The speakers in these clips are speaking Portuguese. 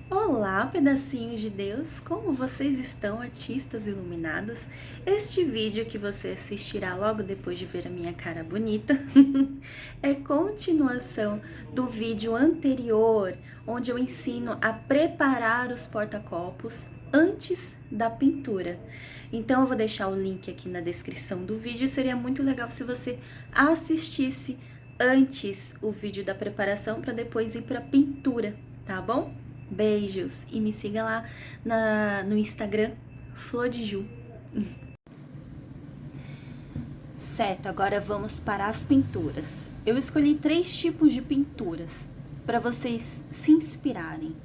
Olá, pedacinhos de Deus! Como vocês estão, artistas iluminados? Este vídeo que você assistirá logo depois de ver a minha cara bonita é continuação do vídeo anterior, onde eu ensino a preparar os porta-copos antes da pintura. Então eu vou deixar o link aqui na descrição do vídeo. Seria muito legal se você assistisse antes o vídeo da preparação para depois ir para a pintura, tá bom? Beijos e me siga lá no Instagram, Flor de Ju. Certo, agora vamos para as pinturas. Eu escolhi 3 tipos de pinturas para vocês se inspirarem.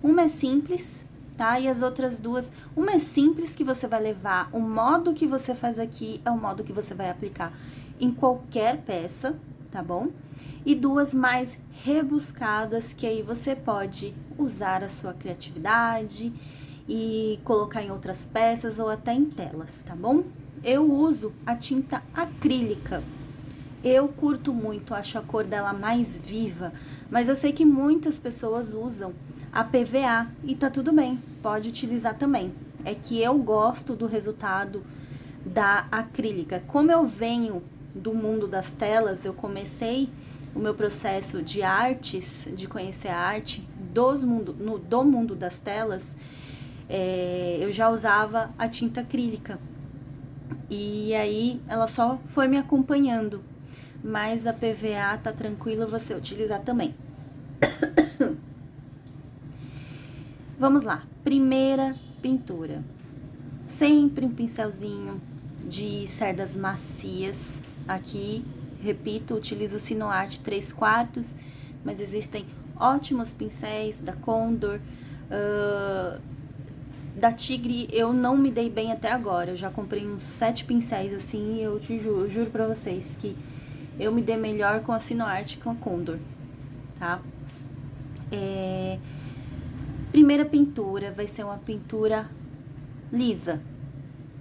Uma é simples, tá? E as outras duas, uma é simples que você vai levar, o modo que você faz aqui é o modo que você vai aplicar em qualquer peça, tá bom? E duas mais rebuscadas, que aí você pode usar a sua criatividade e colocar em outras peças ou até em telas, tá bom? Eu uso a tinta acrílica. Eu curto muito, acho a cor dela mais viva, mas eu sei que muitas pessoas usam a PVA e tá tudo bem, pode utilizar também. É que eu gosto do resultado da acrílica. Como eu venho do mundo das telas, eu comecei o meu processo de artes, de conhecer a arte do mundo das telas, eu já usava a tinta acrílica. E aí ela só foi me acompanhando. Mas a PVA tá tranquilo você utilizar também. Vamos lá. Primeira pintura. Sempre um pincelzinho de cerdas macias. Aqui, repito, utilizo o Sinoarte 3/4, mas existem ótimos pincéis da Condor, da Tigre. Eu não me dei bem até agora. Eu já comprei uns 7 pincéis assim e eu juro pra vocês que eu me dei melhor com a Sinoarte que com a Condor, tá? Primeira pintura vai ser uma pintura lisa,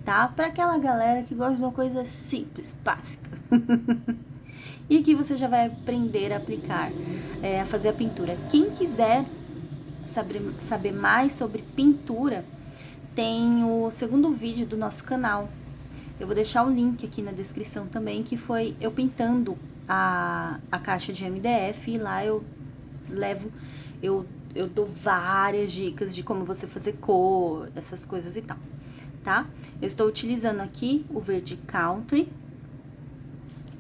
tá? Pra aquela galera que gosta de uma coisa simples, básica. E aqui você já vai aprender a aplicar, a fazer a pintura. Quem quiser saber mais sobre pintura, tem o segundo vídeo do nosso canal. Eu vou deixar o link aqui na descrição também, que foi eu pintando a caixa de MDF. E lá eu dou várias dicas de como você fazer cor, essas coisas e tal, tá? Eu estou utilizando aqui o verde country.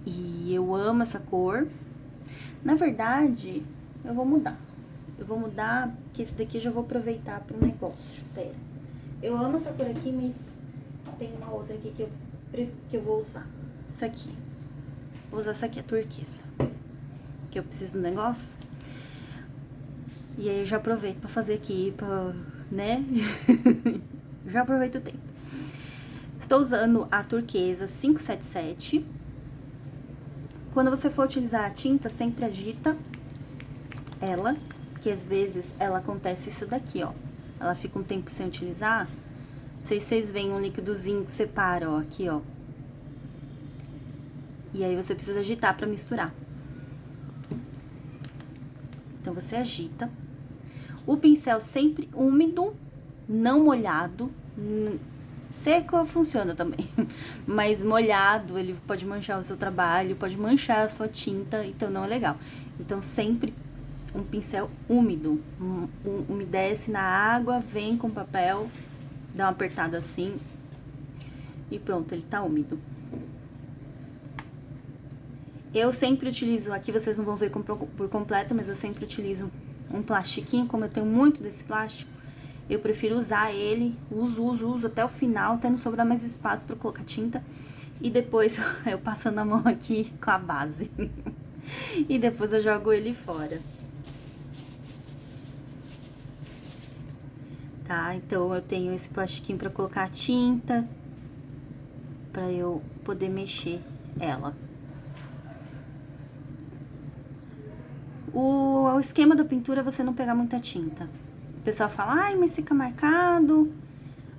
E eu amo essa cor. Na verdade, eu vou mudar. Porque esse daqui eu já vou aproveitar para um negócio. Pera. Eu amo essa cor aqui, mas tem uma outra aqui que eu vou usar. Essa aqui. Vou usar essa aqui, a turquesa. Que eu preciso do negócio. E aí eu já aproveito para fazer aqui, né? Já aproveito o tempo. Estou usando a turquesa 577. Quando você for utilizar a tinta, sempre agita ela, que às vezes ela acontece isso daqui, ó. Ela fica um tempo sem utilizar. Não sei se vocês veem um líquidozinho que separa, ó, aqui, ó. E aí você precisa agitar pra misturar. Então você agita. O pincel sempre úmido, não molhado. Seco funciona também, mas molhado ele pode manchar o seu trabalho, pode manchar a sua tinta, então não é legal. Então sempre um pincel úmido, umedece na água, vem com papel, dá uma apertada assim e pronto, ele tá úmido. Eu sempre utilizo, aqui vocês não vão ver por completo, mas eu sempre utilizo um plastiquinho, como eu tenho muito desse plástico. Eu prefiro usar ele, uso até o final, até não sobrar mais espaço pra colocar tinta. E depois eu passando a mão aqui com a base. E depois eu jogo ele fora. Tá? Então eu tenho esse plastiquinho pra colocar a tinta, pra eu poder mexer ela. O esquema da pintura é você não pegar muita tinta. O pessoal fala, ai, mas fica marcado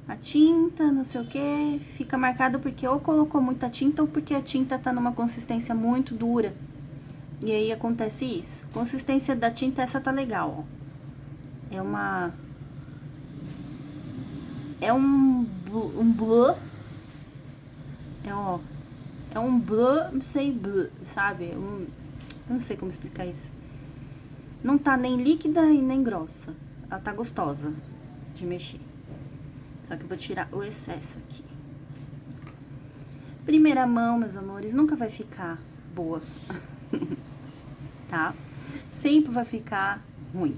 a tinta, não sei o que. Fica marcado porque ou colocou muita tinta ou porque a tinta tá numa consistência muito dura. E aí acontece isso. Consistência da tinta, essa tá legal, ó. É uma... É um bleu. É um bleu, não sei, bleu, sabe? Não sei como explicar isso. Não tá nem líquida e nem grossa. Ela tá gostosa de mexer. Só que eu vou tirar o excesso aqui. Primeira mão, meus amores, nunca vai ficar boa. Tá? Sempre vai ficar ruim.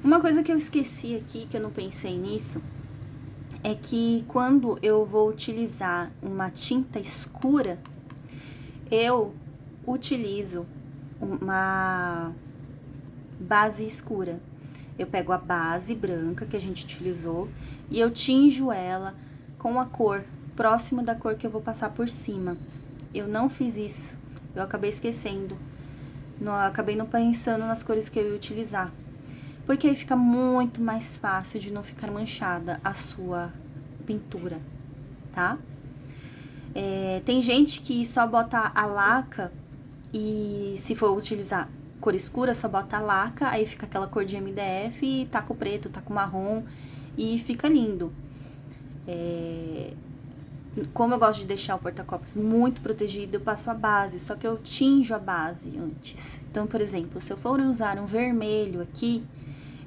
Uma coisa que eu esqueci aqui, que eu não pensei nisso, é que quando eu vou utilizar uma tinta escura, eu utilizo uma base escura. Eu pego a base branca que a gente utilizou e eu tinjo ela com a cor próxima da cor que eu vou passar por cima. Eu não fiz isso, eu acabei esquecendo. Acabei não pensando nas cores que eu ia utilizar. Porque aí fica muito mais fácil de não ficar manchada a sua pintura, tá? Tem gente que só bota a laca e se for utilizar cor escura, só bota a laca, aí fica aquela cor de MDF e taca o preto, taca o marrom e fica lindo. Como eu gosto de deixar o porta-copos muito protegido, eu passo a base, só que eu tinjo a base antes. Então, por exemplo, se eu for usar um vermelho aqui,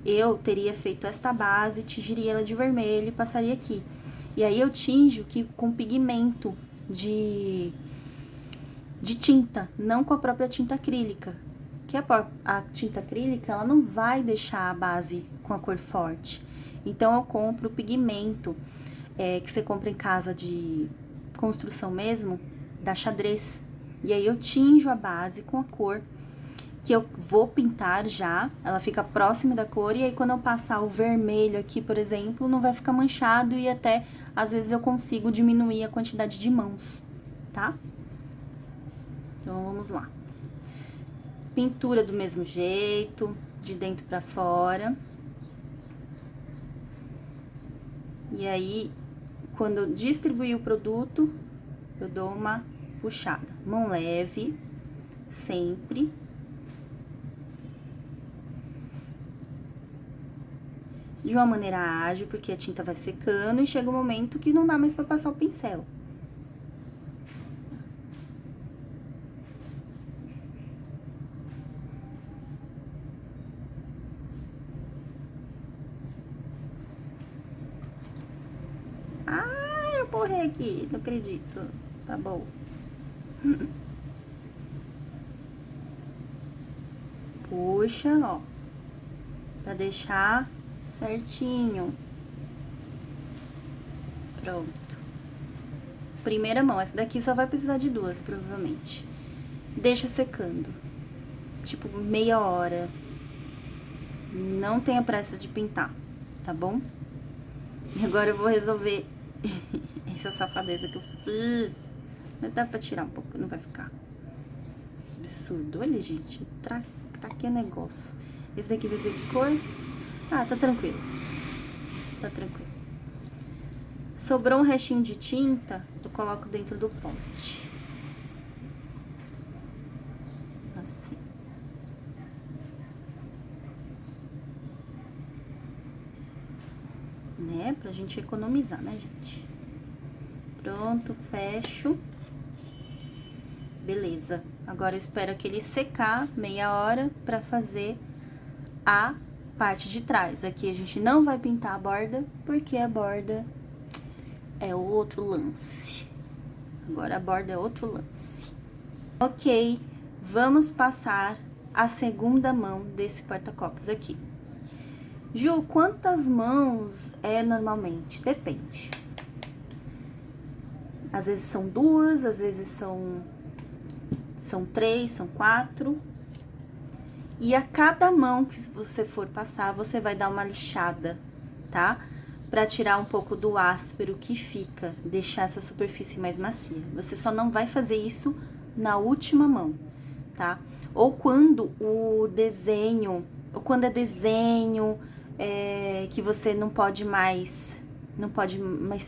eu teria feito esta base, tingiria ela de vermelho e passaria aqui. E aí eu tinjo com pigmento de tinta, não com a própria tinta acrílica. Que a tinta acrílica, ela não vai deixar a base com a cor forte. Então, eu compro o pigmento que você compra em casa de construção mesmo, da Xadrez. E aí eu tinjo a base com a cor que eu vou pintar já, ela fica próxima da cor, e aí quando eu passar o vermelho aqui, por exemplo, não vai ficar manchado e até, às vezes, eu consigo diminuir a quantidade de mãos, tá? Então, vamos lá. Pintura do mesmo jeito, de dentro pra fora. E aí, quando eu distribuir o produto, eu dou uma puxada. Mão leve, sempre. De uma maneira ágil, porque a tinta vai secando e chega um momento que não dá mais pra passar o pincel. Ah, eu borrei aqui, não acredito. Tá bom. Puxa, ó, pra deixar certinho. Pronto. Primeira mão, essa daqui só vai precisar de duas, provavelmente. Deixa secando. Tipo, meia hora. Não tenha pressa de pintar, tá bom? E agora eu vou resolver essa safadeza que eu fiz. Mas dá pra tirar um pouco, não vai ficar absurdo. Olha, gente, tá aqui o negócio. Esse daqui vai ser de cor? Ah, tá tranquilo. Tá tranquilo. Sobrou um restinho de tinta, eu coloco dentro do pote. Assim. Né? Pra gente economizar, né, gente? Pronto, fecho. Beleza. Agora eu espero aquele secar meia hora pra fazer a parte de trás. Aqui a gente não vai pintar a borda, porque a borda é outro lance. Agora a borda é outro lance. Ok, vamos passar a segunda mão desse porta-copos aqui. Ju, quantas mãos é normalmente? Depende. Às vezes são duas, às vezes são três, são quatro. E a cada mão que você for passar, você vai dar uma lixada, tá? Pra tirar um pouco do áspero que fica, deixar essa superfície mais macia. Você só não vai fazer isso na última mão, tá? Ou quando o desenho, ou quando é desenho que você não pode mais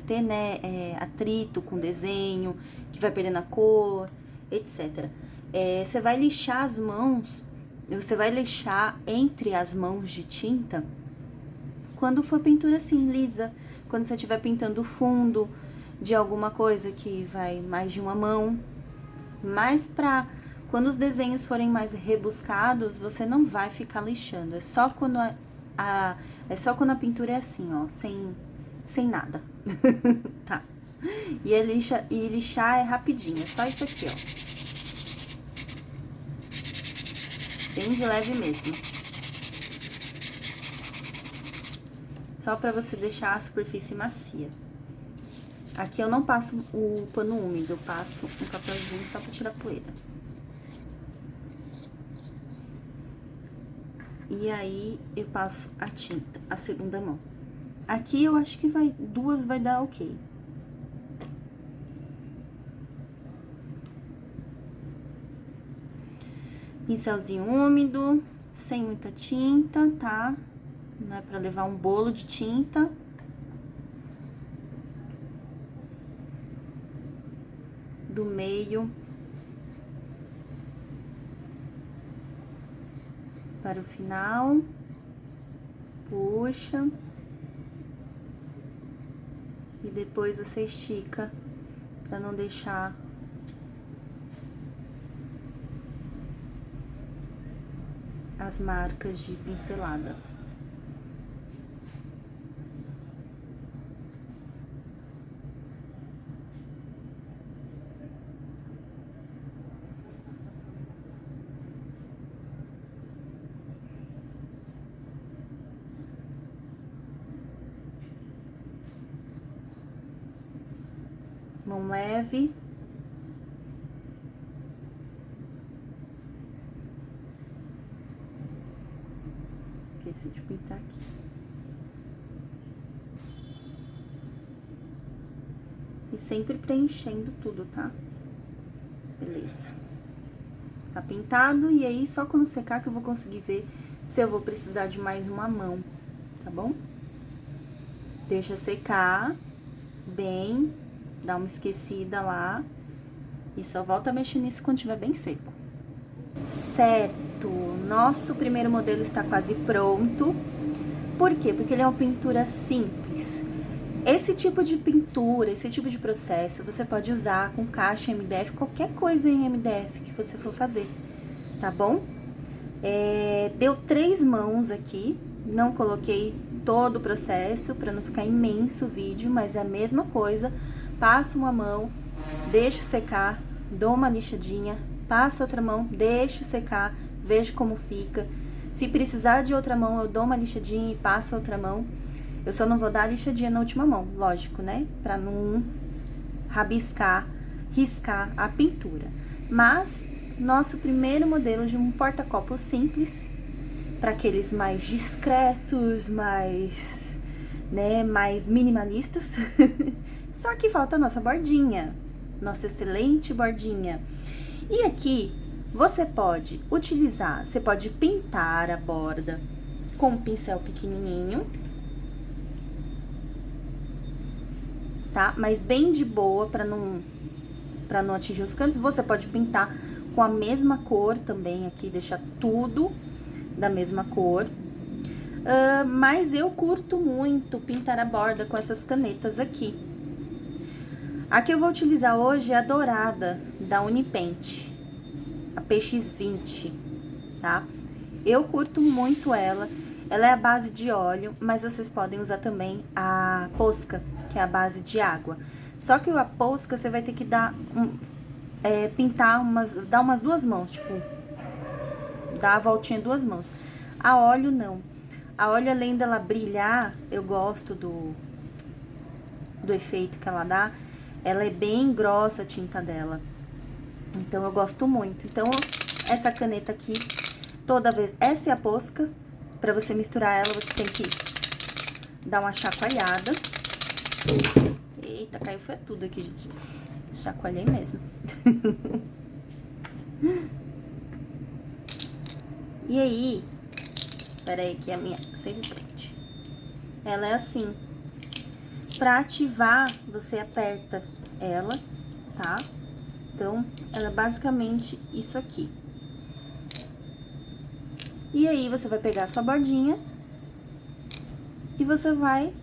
ter, né, atrito com desenho, que vai perdendo a cor, etc. Você vai lixar as mãos, você vai lixar entre as mãos de tinta quando for pintura assim, lisa. Quando você estiver pintando o fundo de alguma coisa que vai mais de uma mão. Mas quando os desenhos forem mais rebuscados, você não vai ficar lixando. É só quando a pintura é assim, ó, sem nada. Tá. E lixar é rapidinho, é só isso aqui, ó. Bem de leve mesmo. Só pra você deixar a superfície macia. Aqui eu não passo o pano úmido, eu passo um papelzinho só pra tirar poeira. E aí, eu passo a tinta, a segunda mão. Aqui eu acho que duas vai dar ok. Pincelzinho úmido, sem muita tinta, tá? Não é pra levar um bolo de tinta. Do meio para o final, puxa, e depois você estica para não deixar as marcas de pincelada. Mão leve. Esqueci de pintar aqui. E sempre preenchendo tudo, tá? Beleza. Tá pintado, e aí só quando secar que eu vou conseguir ver se eu vou precisar de mais uma mão, tá bom? Deixa secar bem, dá uma esquecida lá, e só volta a mexer nisso quando tiver bem seco. Certo, nosso primeiro modelo está quase pronto. Por quê? Porque ele é uma pintura simples. Esse tipo de pintura, esse tipo de processo, você pode usar com caixa MDF, qualquer coisa em MDF que você for fazer, tá bom? Deu 3 mãos aqui, não coloquei todo o processo para não ficar imenso o vídeo, mas é a mesma coisa. Passo uma mão, deixo secar, dou uma lixadinha, passo outra mão, deixo secar, vejo como fica. Se precisar de outra mão, eu dou uma lixadinha e passo outra mão. Eu só não vou dar a lixadinha na última mão, lógico, né? Pra não riscar a pintura. Mas, nosso primeiro modelo de um porta-copo simples, para aqueles mais discretos, mais minimalistas. Só que falta a nossa bordinha, nossa excelente bordinha. E aqui, você pode pintar a borda com um pincel pequenininho, tá? Mas bem de boa, pra não atingir os cantos. Você pode pintar com a mesma cor também aqui, deixar tudo da mesma cor. Mas eu curto muito pintar a borda com essas canetas aqui. A que eu vou utilizar hoje é a dourada, da Unipaint, a PX20, tá? Eu curto muito ela. Ela é a base de óleo, mas vocês podem usar também a Posca, que é a base de água. Só que a Posca você vai ter que dar umas 2 mãos, tipo, dar a voltinha 2 mãos. A óleo não. A óleo, além dela brilhar, eu gosto do efeito que ela dá. Ela é bem grossa a tinta dela. Então, eu gosto muito. Então, essa caneta aqui, toda vez... Essa é a Posca. Pra você misturar ela, você tem que dar uma chacoalhada. Eita, caiu foi tudo aqui, gente. Chacoalhei mesmo. E aí... Peraí, que a minha sempre prende. Ela é assim. Pra ativar, você aperta ela, tá? Então, ela é basicamente isso aqui. E aí, você vai pegar a sua bordinha E você vai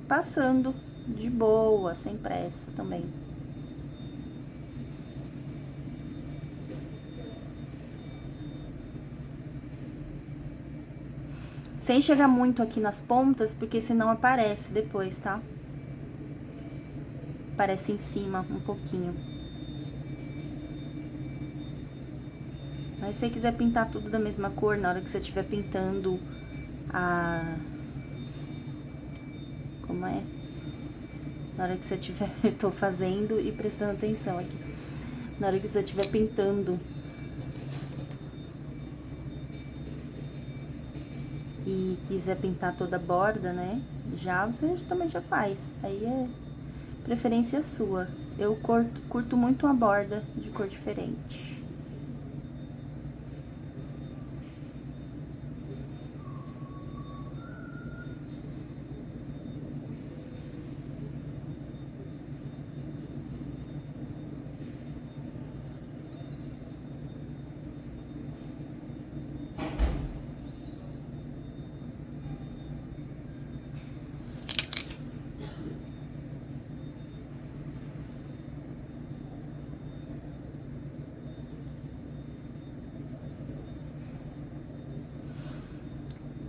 passando de boa, sem pressa também. Sem chegar muito aqui nas pontas, porque senão aparece depois, tá? Aparece em cima um pouquinho. Mas se você quiser pintar tudo da mesma cor, na hora que você estiver pintando a... Como é? Na hora que você estiver... Eu tô fazendo e prestando atenção aqui. Na hora que você estiver pintando e quiser pintar toda a borda, né? Você também já faz. Aí é preferência sua. Eu curto muito uma borda de cor diferente.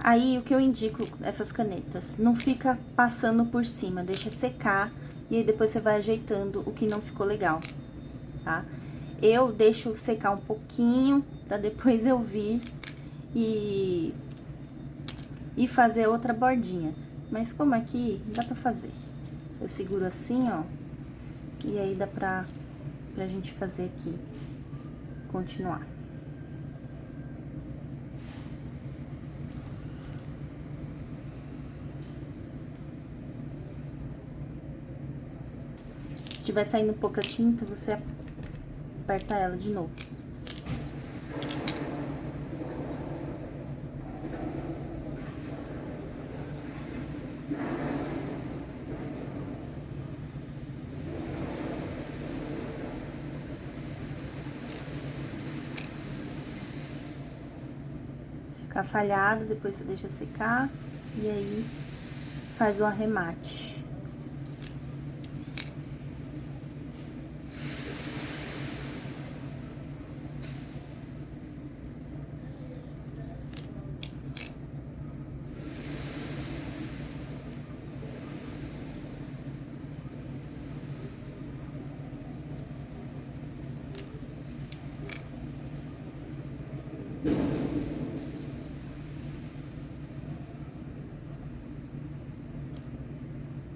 Aí, o que eu indico essas canetas, não fica passando por cima, deixa secar e aí depois você vai ajeitando o que não ficou legal, tá? Eu deixo secar um pouquinho pra depois eu vir e fazer outra bordinha. Mas como aqui, dá pra fazer. Eu seguro assim, ó, e aí dá pra gente fazer aqui, continuar. Se estiver saindo pouca tinta, você aperta ela de novo. Se ficar falhado, depois você deixa secar e aí faz o arremate.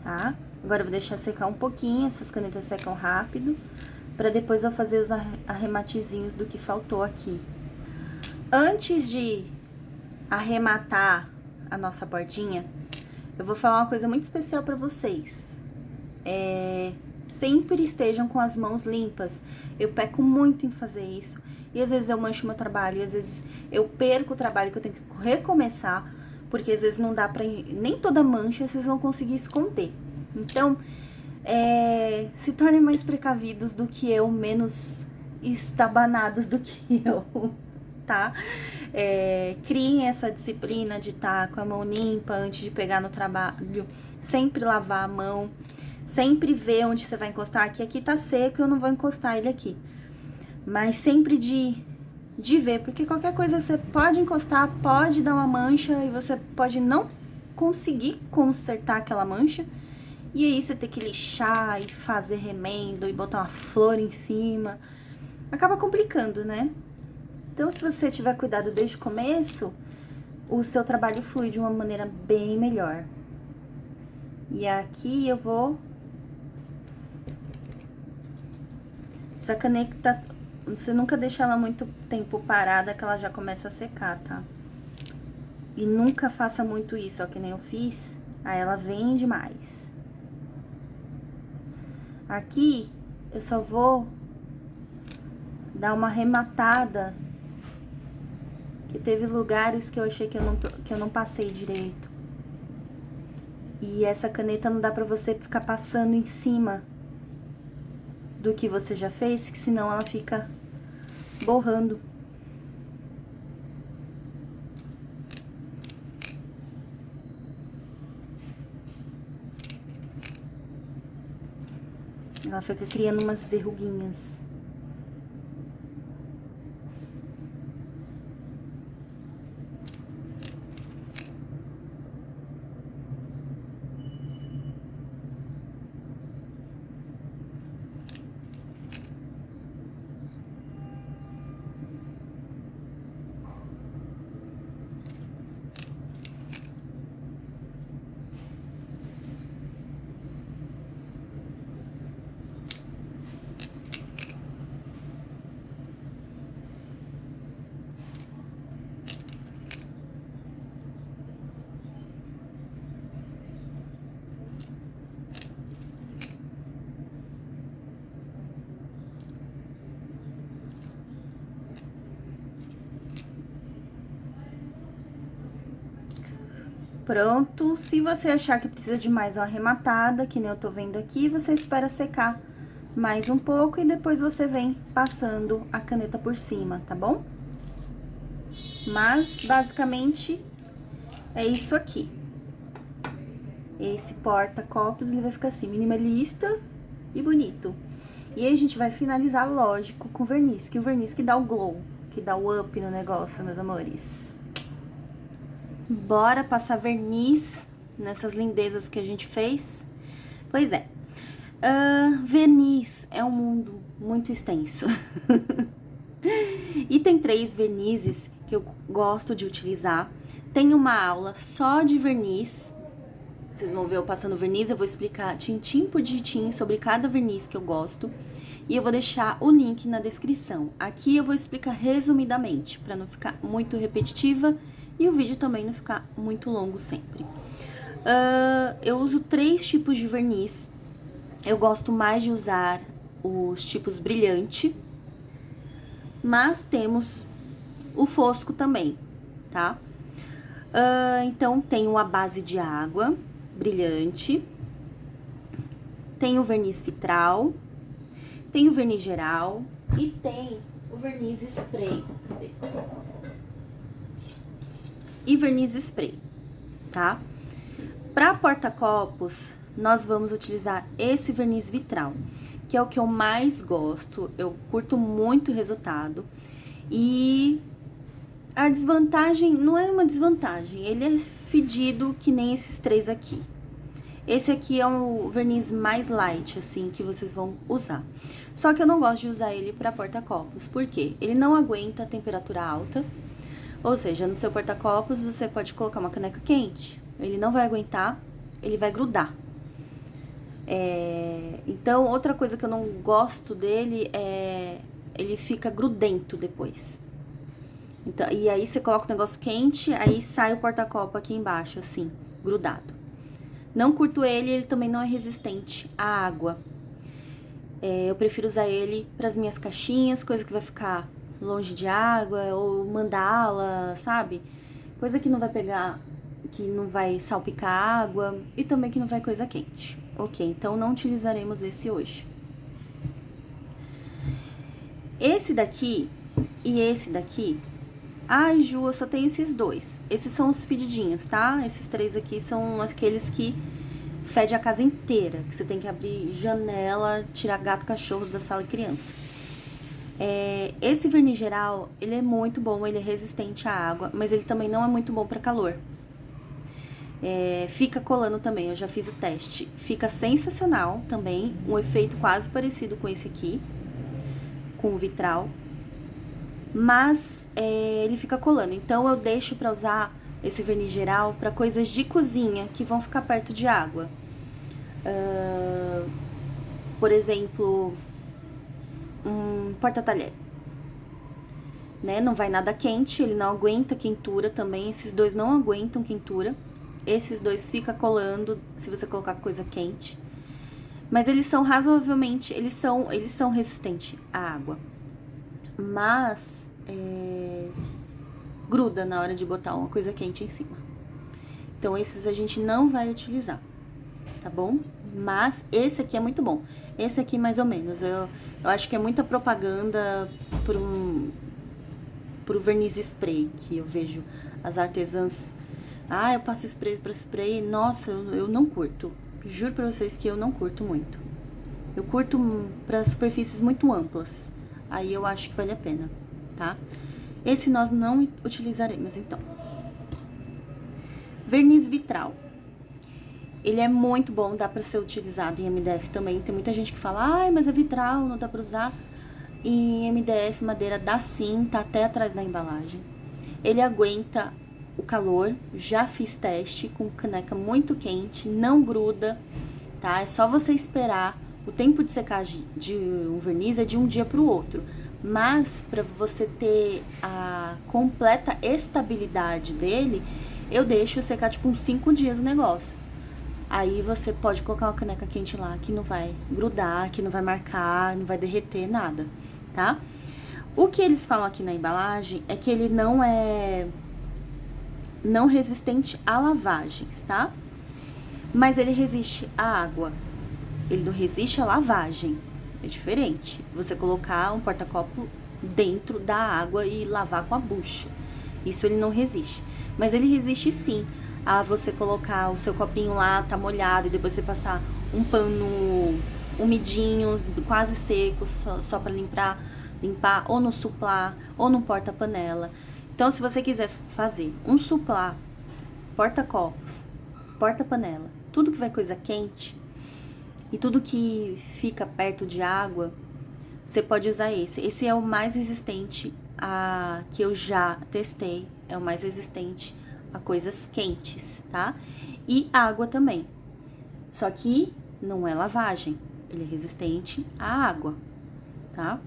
Tá? Agora eu vou deixar secar um pouquinho, essas canetas secam rápido, pra depois eu fazer os arrematezinhos do que faltou aqui. Antes de arrematar a nossa bordinha, eu vou falar uma coisa muito especial pra vocês. Sempre estejam com as mãos limpas. Eu peco muito em fazer isso. E às vezes eu mancho meu trabalho, e às vezes eu perco o trabalho que eu tenho que recomeçar, porque às vezes não dá pra... Nem toda mancha vocês vão conseguir esconder. Então, se tornem mais precavidos do que eu, menos estabanados do que eu, tá? Criem essa disciplina de estar com a mão limpa antes de pegar no trabalho, sempre lavar a mão, sempre ver onde você vai encostar, que aqui tá seco, eu não vou encostar ele aqui. Mas sempre de ver, porque qualquer coisa você pode encostar, pode dar uma mancha e você pode não conseguir consertar aquela mancha. E aí você ter que lixar e fazer remendo e botar uma flor em cima. Acaba complicando, né? Então, se você tiver cuidado desde o começo, o seu trabalho flui de uma maneira bem melhor. E aqui eu vou... Essa caneta, você nunca deixa ela muito tempo parada, que ela já começa a secar, tá? E nunca faça muito isso, ó, que nem eu fiz. Aí ela vem demais. Aqui, eu só vou dar uma arrematada, que teve lugares que eu achei que eu não passei direito. E essa caneta não dá pra você ficar passando em cima do que você já fez, que senão ela fica borrando. Ela fica criando umas verruguinhas. Pronto, se você achar que precisa de mais uma arrematada, que nem eu tô vendo aqui, você espera secar mais um pouco e depois você vem passando a caneta por cima, tá bom? Mas, basicamente, é isso aqui. Esse porta-copos, ele vai ficar assim, minimalista e bonito. E aí, a gente vai finalizar, lógico, com verniz, que o verniz que dá o glow, que dá o up no negócio, meus amores. Bora passar verniz nessas lindezas que a gente fez? Pois é. Verniz é um mundo muito extenso. E tem 3 vernizes que eu gosto de utilizar. Tem uma aula só de verniz. Vocês vão ver eu passando verniz, eu vou explicar tintim por tintim sobre cada verniz que eu gosto. E eu vou deixar o link na descrição. Aqui eu vou explicar resumidamente, para não ficar muito repetitiva e o vídeo também não ficar muito longo sempre. Eu uso 3 tipos de verniz. Eu gosto mais de usar os tipos brilhante, mas temos o fosco também, tá? Então, tem a base de água, brilhante, tem o verniz vitral, tem o verniz geral e tem o verniz spray. Cadê? E verniz spray, tá? Para porta-copos, nós vamos utilizar esse verniz vitral, que é o que eu mais gosto, eu curto muito o resultado. E a desvantagem, não é uma desvantagem, ele é fedido que nem esses 3 aqui. Esse aqui é o verniz mais light, assim, que vocês vão usar. Só que eu não gosto de usar ele para porta-copos, por quê? Ele não aguenta temperatura alta. Ou seja, no seu porta-copos você pode colocar uma caneca quente, ele não vai aguentar, ele vai grudar. Então, outra coisa que eu não gosto dele é ele fica grudento depois. Então, e aí você coloca o negócio quente, aí sai o porta-copo aqui embaixo, assim, grudado. Não curto ele também não é resistente à água. Eu prefiro usar ele para as minhas caixinhas, coisa que vai ficar longe de água, ou mandala, sabe? Coisa que não vai pegar, que não vai salpicar água e também que não vai coisa quente. Ok, então não utilizaremos esse hoje. Esse daqui e esse daqui... Ai, Ju, eu só tenho esses 2. Esses são os fedidinhos, tá? Esses 3 aqui são aqueles que fede a casa inteira, que você tem que abrir janela, tirar gato, cachorro da sala e criança. Esse verniz geral, ele é muito bom, ele é resistente à água, mas ele também não é muito bom para calor. Fica colando também, eu já fiz o teste. Fica sensacional também, um efeito quase parecido com esse aqui, com o vitral. Mas ele fica colando, então eu deixo pra usar esse verniz geral pra coisas de cozinha que vão ficar perto de água. Por exemplo, um porta-talher, né? Não vai nada quente, ele não aguenta quentura também, esses 2 não aguentam quentura. Esses 2 fica colando se você colocar coisa quente. Mas eles são razoavelmente, eles são resistentes à água. Mas gruda na hora de botar uma coisa quente em cima. Então, esses a gente não vai utilizar, tá bom? Mas esse aqui é muito bom. Esse aqui, mais ou menos. Eu acho que é muita propaganda pro verniz spray, que eu vejo as artesãs... Ah, eu passo spray pra spray. Nossa, eu não curto. Juro pra vocês que eu não curto muito. Eu curto para superfícies muito amplas. Aí eu acho que vale a pena, tá? Esse nós não utilizaremos, então. Verniz vitral. Ele é muito bom, dá pra ser utilizado em MDF também. Tem muita gente que fala, ai, mas é vitral, não dá pra usar. Em MDF, madeira, dá sim, tá até atrás da embalagem. Ele aguenta o calor, já fiz teste com caneca muito quente, não gruda, tá? É só você esperar. O tempo de secagem de um verniz é de um dia pro outro. Mas, para você ter a completa estabilidade dele, eu deixo secar tipo uns 5 dias o negócio. Aí você pode colocar uma caneca quente lá que não vai grudar, que não vai marcar, não vai derreter, nada, tá? O que eles falam aqui na embalagem é que ele não é não resistente a lavagens, tá? Mas ele resiste à água. Ele não resiste à lavagem. É diferente. Você colocar um porta-copo dentro da água e lavar com a bucha. Isso ele não resiste. Mas ele resiste sim a você colocar o seu copinho lá, tá molhado, e depois você passar um pano umidinho, quase seco, só pra limpar, ou no suplá, ou no porta-panela. Então, se você quiser fazer um suplá, porta-copos, porta-panela, tudo que vai coisa quente e tudo que fica perto de água, você pode usar esse. Esse é o mais resistente a que eu já testei, é o mais resistente a coisas quentes, tá? E água também. Só que não é lavagem, ele é resistente à água, tá?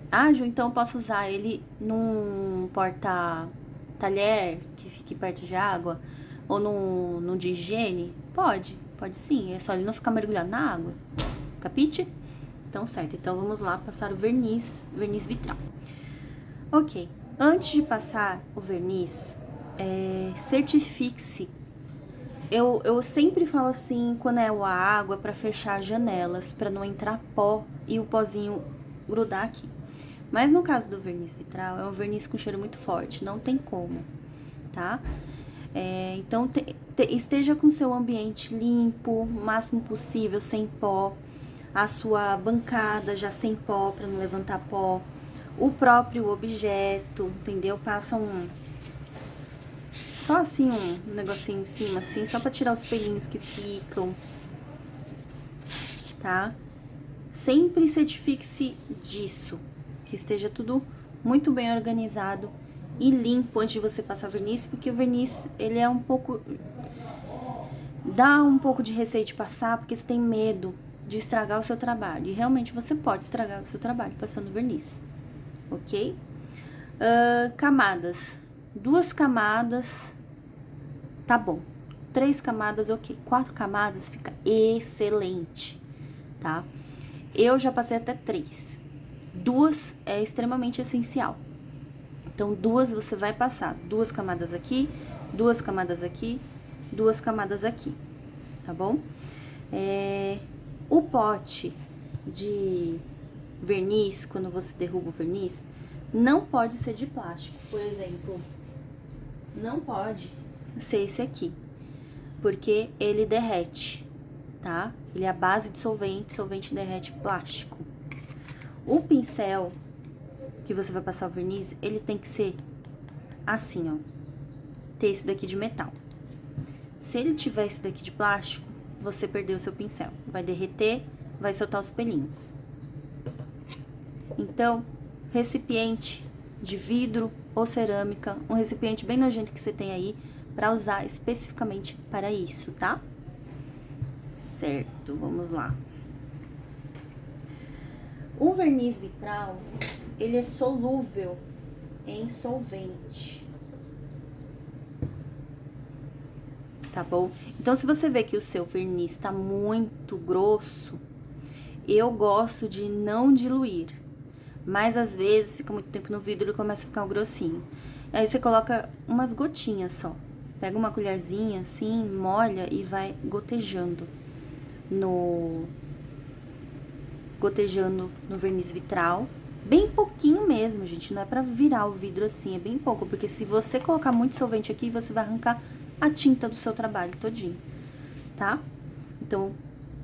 Ah, Ju, então eu posso usar ele num porta-talher que fique perto de água? Ou num de higiene? Pode sim, é só ele não ficar mergulhado na água. Capite? Então, certo. Então, vamos lá passar o verniz vitral. Ok, antes de passar o verniz, certifique-se. Eu sempre falo assim, quando é a água, para fechar as janelas, para não entrar pó e o pozinho grudar aqui. Mas no caso do verniz vitral, é um verniz com cheiro muito forte, não tem como, tá? Então, esteja com seu ambiente limpo, o máximo possível, sem pó. A sua bancada já sem pó, para não levantar pó. O próprio objeto, entendeu? Passa só assim, um negocinho em cima, assim, só pra tirar os pelinhos que ficam, tá? Sempre certifique-se disso, que esteja tudo muito bem organizado e limpo antes de você passar verniz, porque o verniz, ele é dá um pouco de receio de passar, porque você tem medo de estragar o seu trabalho. E realmente você pode estragar o seu trabalho passando verniz, ok? Camadas. 2 camadas, tá bom. 3 camadas, ok. 4 camadas fica excelente, tá? Eu já passei até 3. 2 é extremamente essencial. Então, 2 você vai passar 2 camadas aqui, 2 camadas aqui, 2 camadas aqui, tá bom? O pote de verniz, quando você derruba o verniz, não pode ser de plástico. Por exemplo, não pode ser esse aqui, porque ele derrete, tá? Ele é a base de solvente, solvente derrete plástico. O pincel que você vai passar o verniz, ele tem que ser assim, ó. Ter esse daqui de metal. Se ele tiver esse daqui de plástico, você perdeu o seu pincel. Vai derreter, vai soltar os pelinhos. Então, recipiente de vidro ou cerâmica, um recipiente bem nojento que você tem aí, para usar especificamente para isso, tá? Certo, vamos lá. O verniz vitral, ele é solúvel em solvente. Tá bom? Então, se você vê que o seu verniz tá muito grosso, eu gosto de não diluir. Mas, às vezes, fica muito tempo no vidro e começa a ficar grossinho. Aí, você coloca umas gotinhas só. Pega uma colherzinha, assim, molha e vai gotejando no verniz vitral. Bem pouquinho mesmo, gente. Não é pra virar o vidro assim, é bem pouco. Porque se você colocar muito solvente aqui, você vai arrancar a tinta do seu trabalho todinho, tá? Então,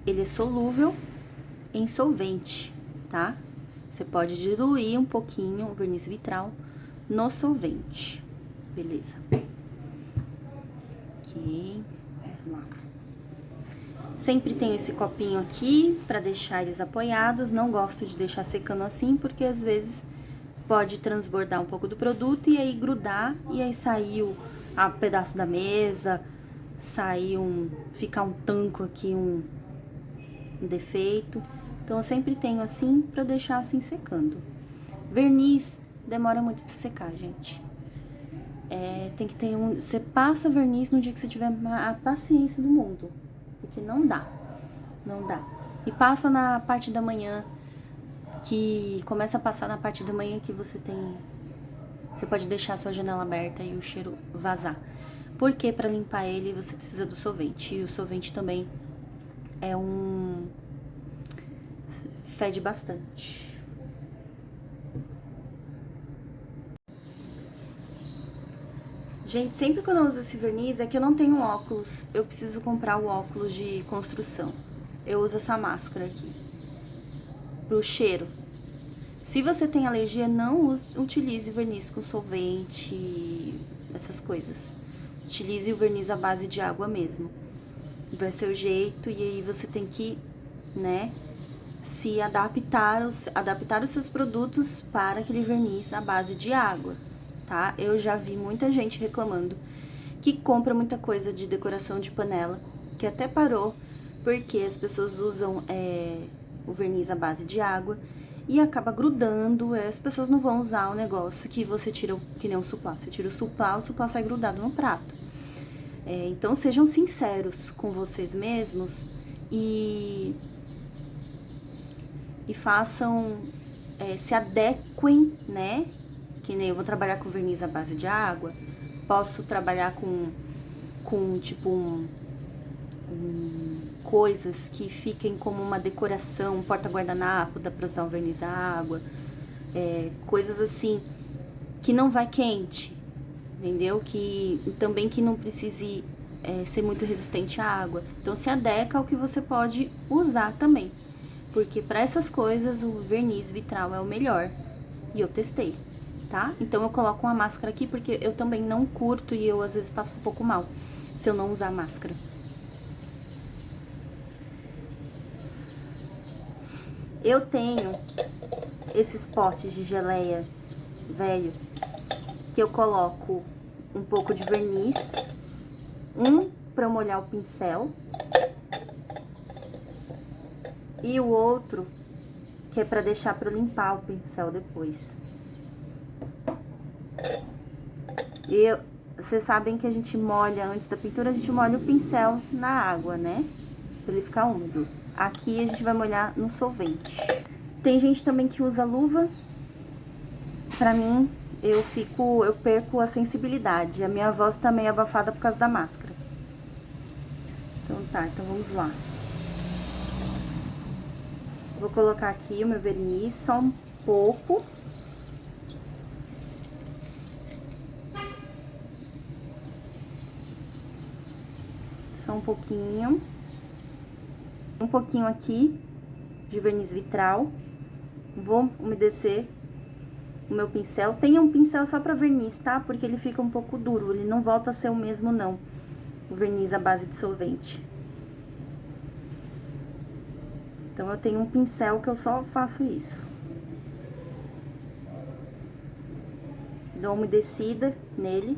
ele é solúvel em solvente, tá? Você pode diluir um pouquinho o verniz vitral no solvente, beleza? Ok, vamos lá. Sempre tenho esse copinho aqui pra deixar eles apoiados, não gosto de deixar secando assim, porque às vezes pode transbordar um pouco do produto e aí grudar, e aí sair um pedaço da mesa, ficar um tanco aqui, um defeito. Então, eu sempre tenho assim pra eu deixar assim secando. Verniz demora muito pra secar, gente. Tem que ter você passa verniz no dia que você tiver a paciência do mundo, porque não dá, não dá. E passa na parte da manhã, que começa a passar na parte da manhã que você pode deixar a sua janela aberta e o cheiro vazar. Porque para limpar ele você precisa do solvente, e o solvente também fede bastante. Gente, sempre quando eu uso esse verniz, é que eu não tenho óculos, eu preciso comprar o óculos de construção. Eu uso essa máscara aqui, pro cheiro. Se você tem alergia, não utilize verniz com solvente, essas coisas. Utilize o verniz à base de água mesmo. Vai ser o jeito, e aí você tem que, né, se adaptar os seus produtos para aquele verniz à base de água, tá? Eu já vi muita gente reclamando que compra muita coisa de decoração de panela, que até parou, porque as pessoas usam o verniz à base de água e acaba grudando, as pessoas não vão usar o negócio que você tira, que nem um suplá. Você tira o suplá sai grudado no prato. Então, sejam sinceros com vocês mesmos e façam, se adequem, né? Que nem eu vou trabalhar com verniz à base de água, posso trabalhar com tipo coisas que fiquem como uma decoração, um porta-guardanapo, dá pra usar um verniz à água, coisas assim, que não vai quente, entendeu? Que também que não precise ser muito resistente à água. Então, se adequa ao que você pode usar também. Porque para essas coisas o verniz vitral é o melhor. E eu testei, tá? Então eu coloco uma máscara aqui porque eu também não curto e eu às vezes passo um pouco mal se eu não usar máscara. Eu tenho esses potes de geleia velho que eu coloco um pouco de verniz, para molhar o pincel, e o outro que é para deixar para limpar o pincel depois. E vocês sabem que a gente molha, antes da pintura, a gente molha o pincel na água, né? Pra ele ficar úmido. Aqui a gente vai molhar no solvente. Tem gente também que usa luva. Pra mim, eu perco a sensibilidade. A minha voz tá meio abafada por causa da máscara. Então tá, então vamos lá. Vou colocar aqui o meu verniz, só um pouco. Só um pouquinho. Um pouquinho aqui de verniz vitral. Vou umedecer o meu pincel. Tenha um pincel só pra verniz, tá? Porque ele fica um pouco duro, ele não volta a ser o mesmo, não. O verniz à base de solvente. Então, eu tenho um pincel que eu só faço isso. Dou uma umedecida nele.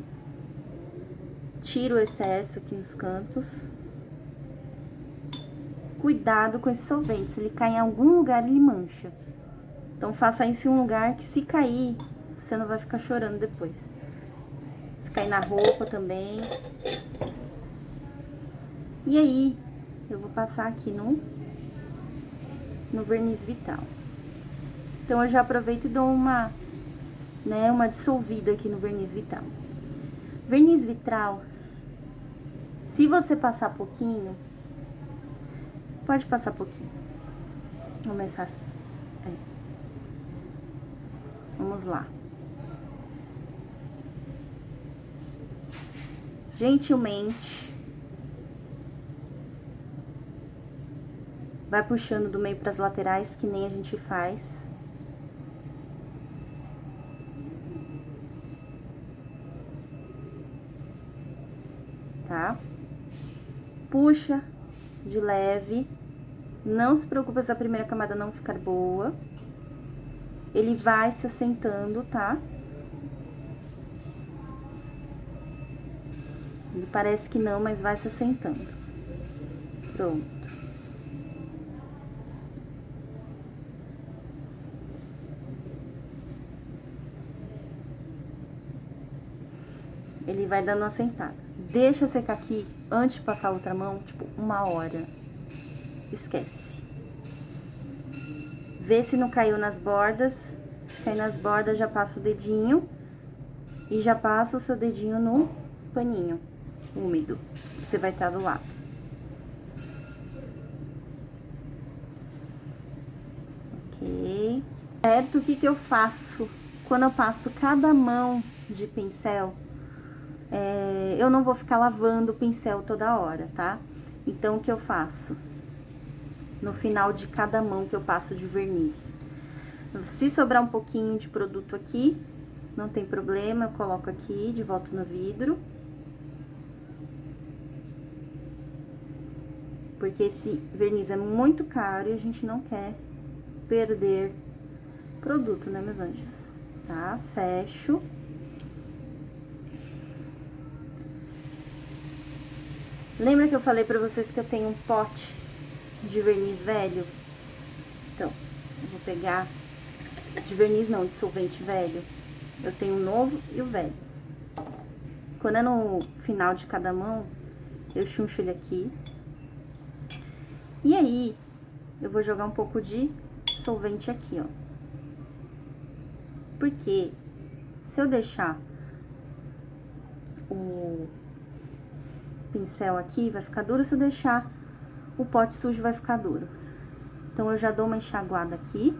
Tiro o excesso aqui nos cantos. Cuidado com esse solvente, se ele cair em algum lugar, ele mancha. Então, faça isso em um lugar que, se cair, você não vai ficar chorando depois. Se cair na roupa também. E aí, eu vou passar aqui no verniz vitral. Então, eu já aproveito e dou uma dissolvida aqui no verniz vitral. Verniz vitral, se você passar pouquinho, pode passar pouquinho. Vou começar assim. Vamos lá. Gentilmente. Vai puxando do meio pras laterais, que nem a gente faz. Tá? Puxa de leve. Não se preocupe se a primeira camada não ficar boa. Ele vai se assentando, tá? Ele parece que não, mas vai se assentando. Pronto. Ele vai dando uma assentada. Deixa secar aqui, antes de passar a outra mão, tipo, 1 hora. Esquece. Vê se não caiu nas bordas. Se cair nas bordas, já passa o dedinho. E já passa o seu dedinho no paninho úmido. Você vai estar do lado. Ok. Certo, o que que eu faço? Quando eu passo cada mão de pincel, eu não vou ficar lavando o pincel toda hora, tá? Então, o que eu faço? No final de cada mão que eu passo de verniz. Se sobrar um pouquinho de produto aqui, não tem problema, eu coloco aqui de volta no vidro. Porque esse verniz é muito caro e a gente não quer perder produto, né, meus anjos? Tá? Fecho. Lembra que eu falei pra vocês que eu tenho um pote de verniz velho? Então, eu vou pegar de verniz não, de solvente velho. Eu tenho o novo e o velho. Quando é no final de cada mão, eu chuncho ele aqui. E aí, eu vou jogar um pouco de solvente aqui, ó. Porque se eu deixar o pincel aqui, vai ficar duro. Se eu deixar o pote sujo, vai ficar duro. Então, eu já dou uma enxaguada aqui.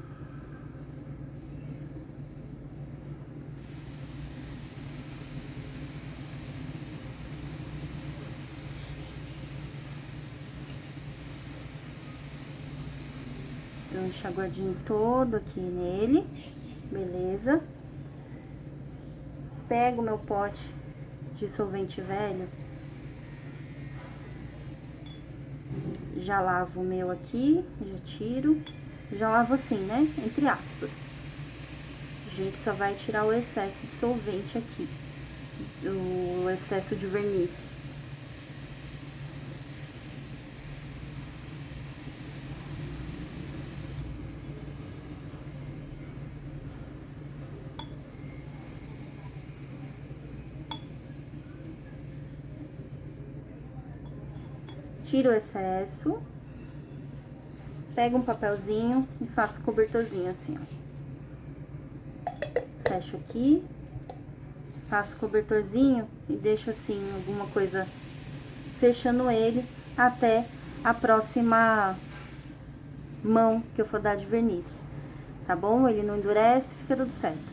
Dou um enxaguadinho todo aqui nele. Beleza? Pego meu pote de solvente velho. Já lavo o meu aqui, já tiro. Já lavo assim, né? Entre aspas. A gente só vai tirar o excesso de solvente aqui. O excesso de verniz. Tiro o excesso. Pego um papelzinho e faço cobertorzinho assim, ó. Fecho aqui. Faço cobertorzinho e deixo assim, alguma coisa fechando ele até a próxima mão que eu for dar de verniz. Tá bom? Ele não endurece, fica tudo certo.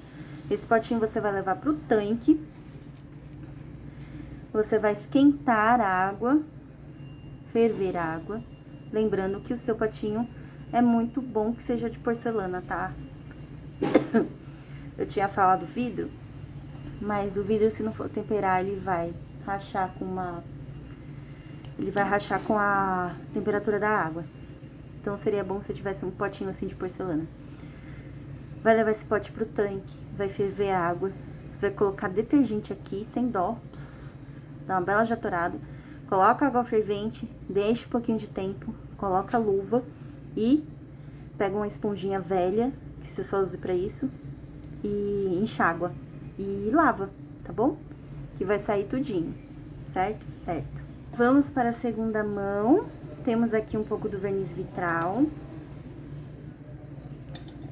Esse potinho você vai levar pro tanque. Você vai esquentar a água, ferver a água. Lembrando que o seu potinho é muito bom que seja de porcelana, tá? Eu tinha falado vidro, mas o vidro, se não for temperar, ele vai rachar com uma... Ele vai rachar com a temperatura da água. Então, seria bom se tivesse um potinho assim de porcelana. Vai levar esse pote pro tanque, vai ferver a água, vai colocar detergente aqui, sem dó, dá uma bela jatorada. Coloca água fervente, deixa um pouquinho de tempo, coloca a luva e pega uma esponjinha velha, que você só use pra isso, e enxágua. E lava, tá bom? Que vai sair tudinho, certo? Certo. Vamos para a segunda mão. Temos aqui um pouco do verniz vitral.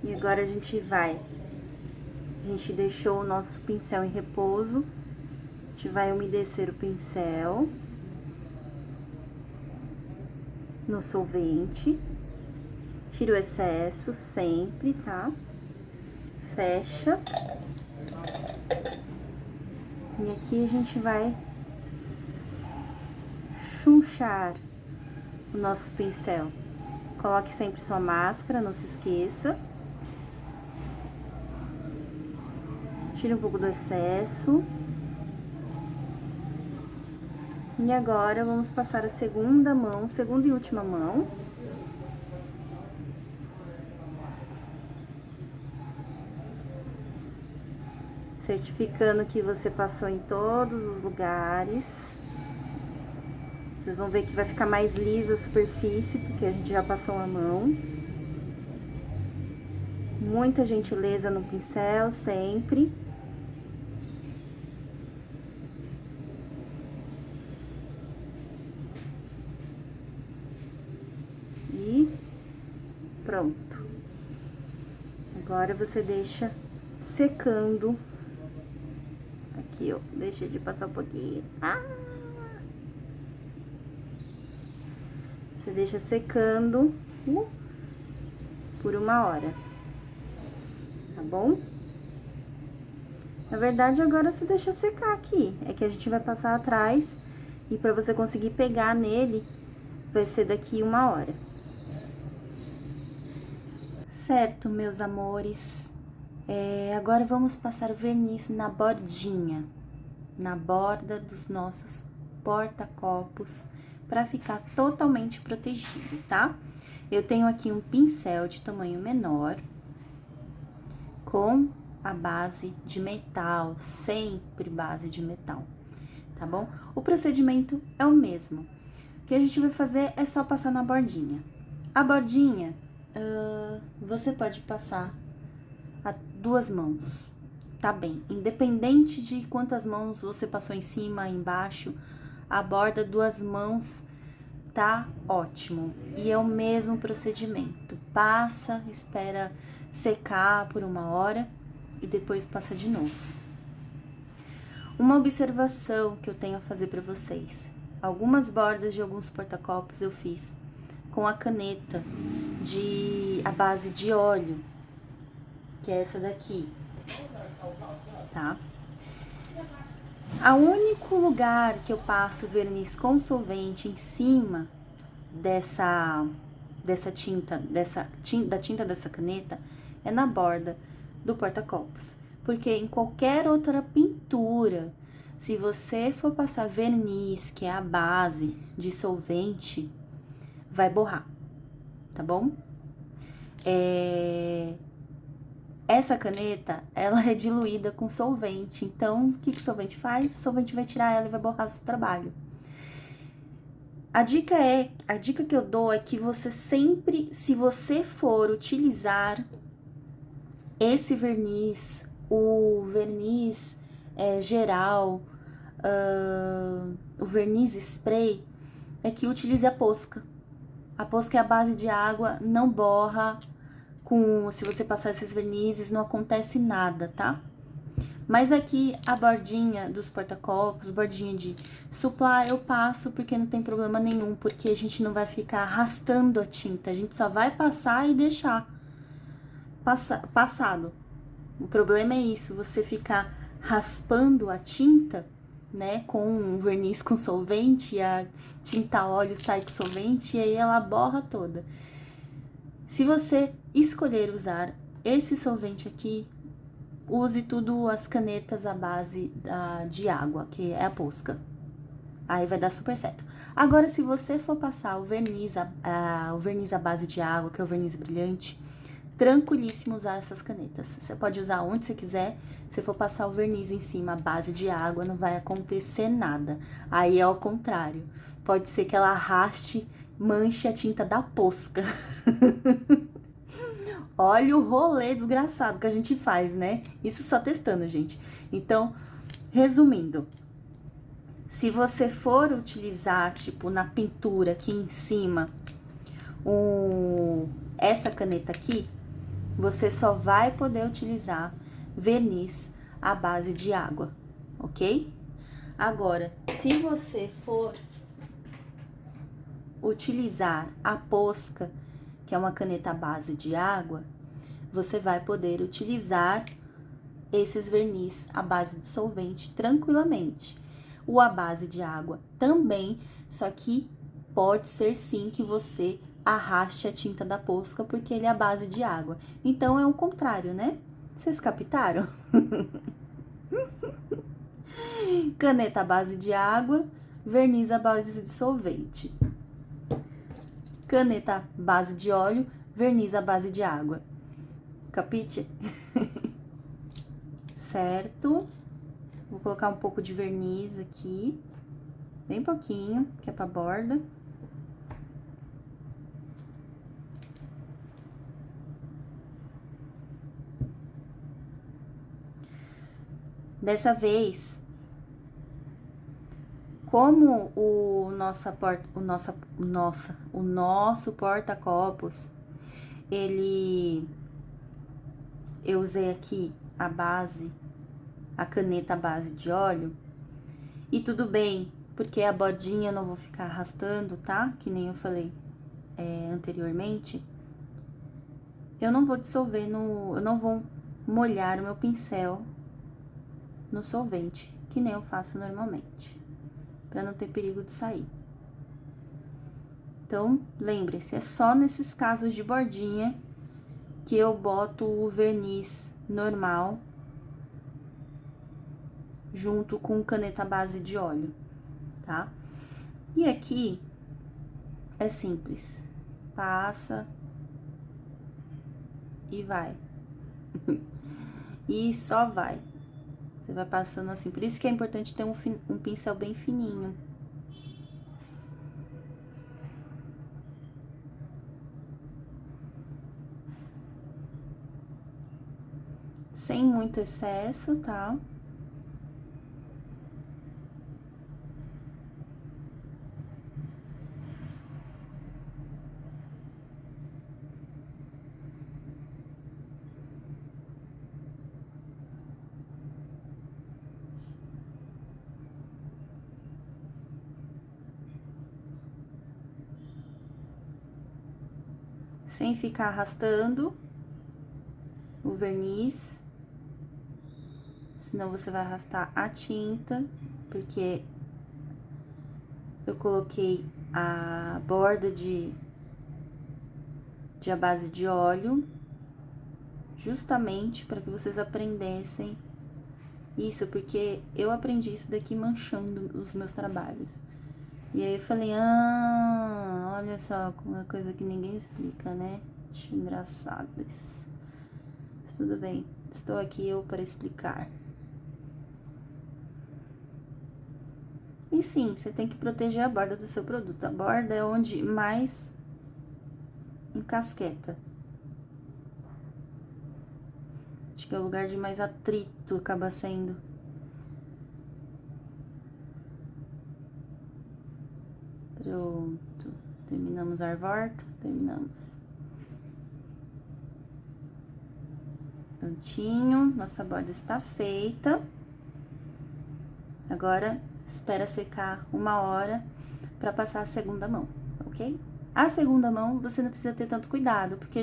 E agora a gente deixou o nosso pincel em repouso. A gente vai umedecer o pincel no solvente. Tira o excesso sempre, tá? Fecha. E aqui a gente vai chunchar o nosso pincel. Coloque sempre sua máscara, não se esqueça. Tire um pouco do excesso. E agora, vamos passar a segunda mão, segunda e última mão. Certificando que você passou em todos os lugares. Vocês vão ver que vai ficar mais lisa a superfície, porque a gente já passou a mão. Muita gentileza no pincel, sempre. E pronto. Agora você deixa secando. Aqui, ó, deixa de passar um pouquinho. Você deixa secando por 1 hora, tá bom? Na verdade, agora você deixa secar aqui. É que a gente vai passar atrás e pra você conseguir pegar nele, vai ser daqui 1 hora. Certo, meus amores. Agora vamos passar verniz na bordinha, na borda dos nossos porta-copos, para ficar totalmente protegido, tá? Eu tenho aqui um pincel de tamanho menor, com a base de metal, sempre base de metal, tá bom? O procedimento é o mesmo. O que a gente vai fazer é só passar na bordinha. A bordinha, você pode passar a 2 mãos, tá bem? Independente de quantas mãos você passou em cima, embaixo, a borda 2 mãos tá ótimo. E é o mesmo procedimento. Passa, espera secar por 1 hora e depois passa de novo. Uma observação que eu tenho a fazer para vocês. Algumas bordas de alguns porta-copos eu fiz com a caneta a base de óleo, que é essa daqui, tá? O único lugar que eu passo verniz com solvente em cima da tinta dessa caneta é na borda do porta-copos. Porque em qualquer outra pintura, se você for passar verniz, que é a base de solvente, vai borrar, tá bom? Essa caneta, ela é diluída com solvente, então, o que o solvente faz? O solvente vai tirar ela e vai borrar o seu trabalho. A dica que eu dou é que você sempre, se você for utilizar esse verniz, o verniz geral, o verniz spray, é que utilize a posca. A posca é a base de água, não borra. Se você passar esses vernizes, não acontece nada, tá? Mas aqui, a bordinha dos porta-copos, bordinha de supply, eu passo porque não tem problema nenhum, porque a gente não vai ficar arrastando a tinta, a gente só vai passar e deixar passado. O problema é isso, você ficar raspando a tinta, né, com um verniz com solvente, e a tinta óleo sai com solvente, e aí ela borra toda. Se você escolher usar esse solvente aqui, use tudo as canetas à base de água, que é a posca. Aí vai dar super certo. Agora, se você for passar o verniz à base de água, que é o verniz brilhante, tranquilíssimo usar essas canetas. Você pode usar onde você quiser. Se for passar o verniz em cima à base de água, não vai acontecer nada. Aí é ao contrário. Pode ser que ela arraste, manche a tinta da posca. Olha o rolê desgraçado que a gente faz, né? Isso só testando, gente. Então, resumindo, se você for utilizar, tipo, na pintura aqui em cima, essa caneta aqui, você só vai poder utilizar verniz à base de água, ok? Agora, se você for utilizar a posca, que é uma caneta à base de água, você vai poder utilizar esses verniz à base de solvente tranquilamente. O à base de água também, só que pode ser sim que você arraste a tinta da posca, porque ele é a base de água. Então, é o contrário, né? Vocês captaram? Caneta à base de água, verniz à base de solvente. Caneta à base de óleo, verniz à base de água. Capite? Certo. Vou colocar um pouco de verniz aqui, bem pouquinho, que é pra borda. Dessa vez, como o nosso porta-copos, eu usei aqui a caneta à base de óleo, e tudo bem, porque a bordinha eu não vou ficar arrastando, tá? Que nem eu falei anteriormente. Eu não vou dissolver eu não vou molhar o meu pincel no solvente, que nem eu faço normalmente, para não ter perigo de sair. Então, lembre-se, é só nesses casos de bordinha que eu boto o verniz normal junto com caneta base de óleo, tá? E aqui é simples, passa e vai. E só vai. Você vai passando assim, por isso que é importante ter um pincel bem fininho. Sem muito excesso, tá? Sem ficar arrastando o verniz, senão você vai arrastar a tinta, porque eu coloquei a borda de a base de óleo, justamente para que vocês aprendessem isso, porque eu aprendi isso daqui manchando os meus trabalhos. E aí eu falei, olha só, uma coisa que ninguém explica, né? Acho engraçado isso. Mas tudo bem, estou aqui eu para explicar. E sim, você tem que proteger a borda do seu produto. A borda é onde mais encasqueta. Acho que é o lugar de mais atrito, acaba sendo. Pronto. Terminamos a volta, terminamos. Prontinho, nossa borda está feita. Agora, espera secar 1 hora para passar a segunda mão, ok? A segunda mão, você não precisa ter tanto cuidado, porque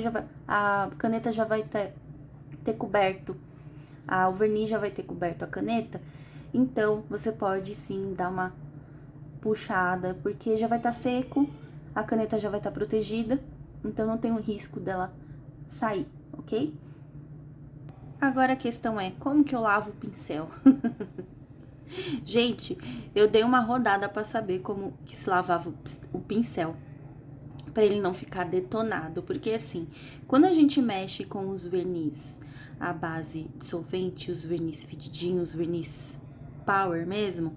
a caneta já vai ter coberto, o verniz já vai ter coberto a caneta, então, você pode sim dar uma puxada, porque já vai estar seco, a caneta já vai estar protegida, então não tem o risco dela sair, ok? Agora a questão é, como que eu lavo o pincel? Gente, eu dei uma rodada pra saber como que se lavava o pincel, pra ele não ficar detonado, porque assim, quando a gente mexe com os verniz à base de solvente, os verniz fedidinhos, os verniz power mesmo,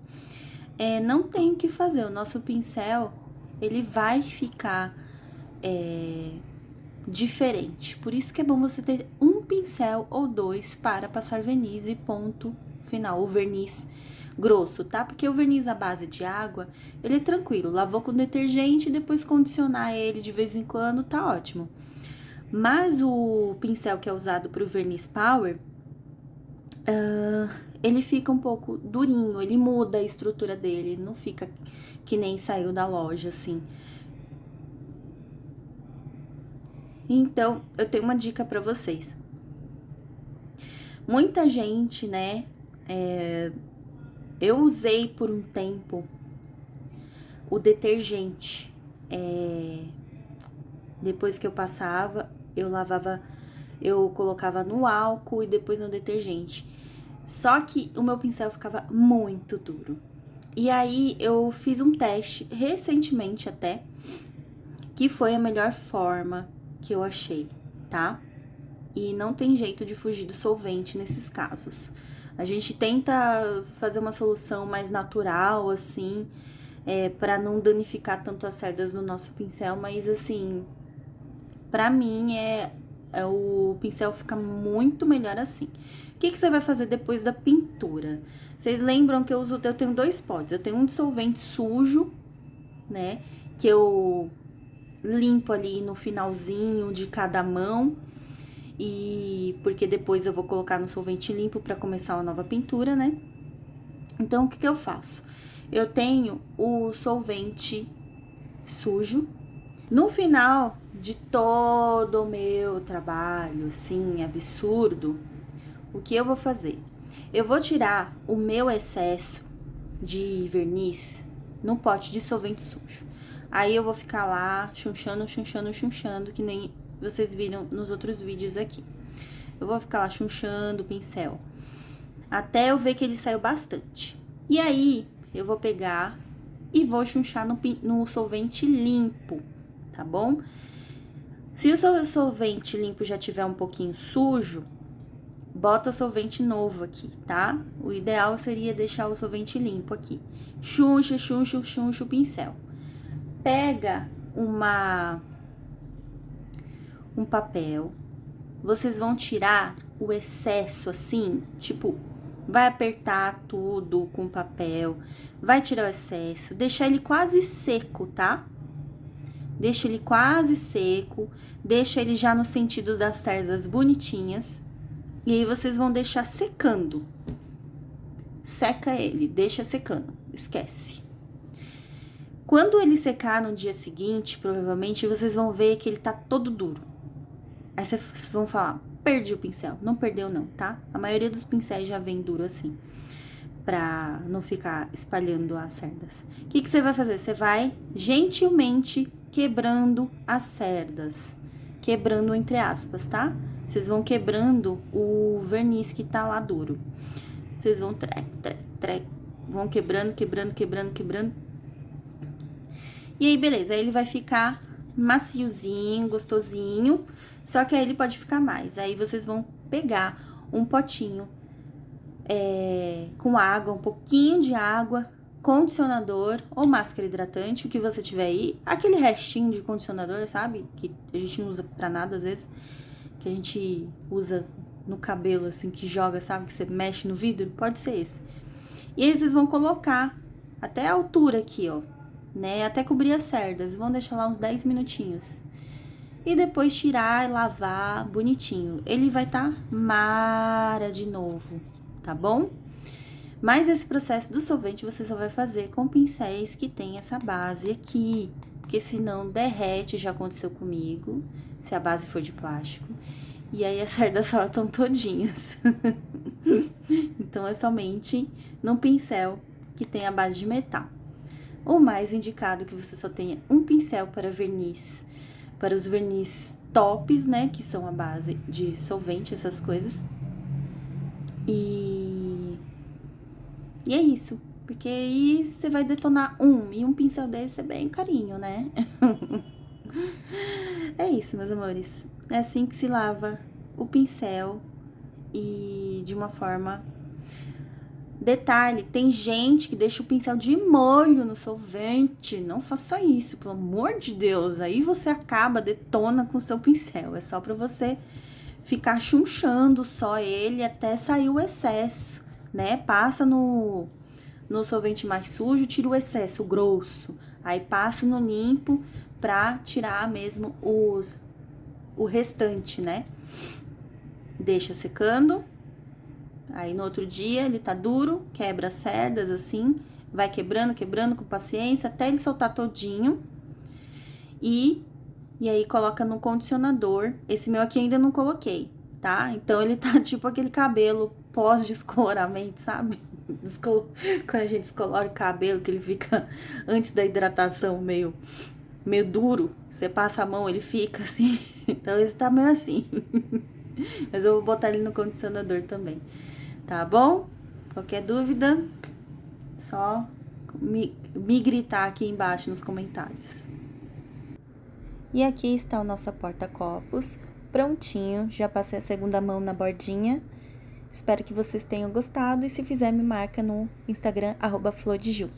não tem o que fazer, o nosso pincel, ele vai ficar diferente. Por isso que é bom você ter um pincel ou dois para passar verniz e ponto final, o verniz grosso, tá? Porque o verniz à base de água, ele é tranquilo, lavou com detergente e depois condicionar ele de vez em quando, tá ótimo. Mas o pincel que é usado para o verniz power, ele fica um pouco durinho, ele muda a estrutura dele, não fica que nem saiu da loja, assim. Então, eu tenho uma dica pra vocês. Muita gente, né, eu usei por um tempo o detergente, Depois que eu passava, eu lavava, eu colocava no álcool e depois no detergente. Só que o meu pincel ficava muito duro. E aí eu fiz um teste recentemente até, que foi a melhor forma que eu achei, tá? E não tem jeito de fugir do solvente nesses casos. A gente tenta fazer uma solução mais natural, assim, para não danificar tanto as cerdas no nosso pincel, mas assim, pra mim o pincel fica muito melhor assim. O que você vai fazer depois da pintura? Vocês lembram que eu tenho 2 potes. Eu tenho um de solvente sujo, né? Que eu limpo ali no finalzinho de cada mão. E porque depois eu vou colocar no solvente limpo para começar uma nova pintura, né? Então, o que eu faço? Eu tenho o solvente sujo. No final de todo o meu trabalho, assim, absurdo, o que eu vou fazer? Eu vou tirar o meu excesso de verniz no pote de solvente sujo. Aí eu vou ficar lá chunchando, chunchando, chunchando, que nem vocês viram nos outros vídeos aqui. Eu vou ficar lá chunchando o pincel, até eu ver que ele saiu bastante. E aí, eu vou pegar e vou chunchar no solvente limpo, tá bom? Se o seu solvente limpo já tiver um pouquinho sujo, bota solvente novo aqui, tá? O ideal seria deixar o solvente limpo aqui. Chuncha, chuncha, chuncha o pincel. Pega um papel. Vocês vão tirar o excesso assim, tipo, vai apertar tudo com papel, vai tirar o excesso, deixar ele quase seco, tá? Deixa ele quase seco, deixa ele já nos sentidos das cerdas bonitinhas. E aí vocês vão deixar secando. Seca ele, deixa secando, esquece. Quando ele secar no dia seguinte, provavelmente vocês vão ver que ele tá todo duro. Aí vocês vão falar, perdi o pincel. Não perdeu não, tá? A maioria dos pincéis já vem duro assim, pra não ficar espalhando as cerdas. O que você vai fazer? Você vai gentilmente quebrando as cerdas. Quebrando entre aspas, tá? Vocês vão quebrando o verniz que tá lá duro. Vocês vão vão quebrando, quebrando, quebrando, quebrando. E aí, beleza, aí ele vai ficar maciozinho, gostosinho, só que aí ele pode ficar mais. Aí vocês vão pegar um potinho com água, um pouquinho de água, condicionador ou máscara hidratante, o que você tiver aí. Aquele restinho de condicionador, sabe? Que a gente não usa pra nada às vezes, que a gente usa no cabelo, assim, que joga, sabe? Que você mexe no vidro, pode ser esse. E aí vocês vão colocar até a altura aqui, ó, né? Até cobrir as cerdas. Vão deixar lá uns 10 minutinhos. E depois tirar e lavar bonitinho. Ele vai tá mara de novo, tá bom? Mas esse processo do solvente você só vai fazer com pincéis que tem essa base aqui. Porque senão derrete, já aconteceu comigo, se a base for de plástico. E aí as cerdas soltam todinhas. Então é somente num pincel que tem a base de metal. O mais indicado é que você só tenha um pincel para verniz, para os verniz tops, né, que são a base de solvente, essas coisas. E é isso, porque aí você vai detonar e um pincel desse é bem carinho, né? É isso, meus amores. É assim que se lava o pincel e de uma forma... Detalhe, tem gente que deixa o pincel de molho no solvente. Não faça isso, pelo amor de Deus. Aí você detona com o seu pincel. É só pra você ficar chunchando só ele até sair o excesso, né? Passa no solvente mais sujo, tira o excesso, o grosso. Aí passa no limpo pra tirar mesmo o restante, né? Deixa secando. Aí no outro dia ele tá duro, quebra as cerdas assim, vai quebrando, quebrando com paciência até ele soltar todinho. E aí coloca no condicionador. Esse meu aqui ainda não coloquei, tá? Então ele tá tipo aquele cabelo pós-descoloramento, sabe? Quando a gente descolora o cabelo, que ele fica antes da hidratação meio meio duro, você passa a mão, ele fica assim. Então esse tá meio assim. Mas eu vou botar ele no condicionador também, tá bom? Qualquer dúvida, só me gritar aqui embaixo nos comentários. E aqui está o nosso porta-copos, prontinho, já passei a segunda mão na bordinha. Espero que vocês tenham gostado e se fizer me marca no Instagram @flordeju.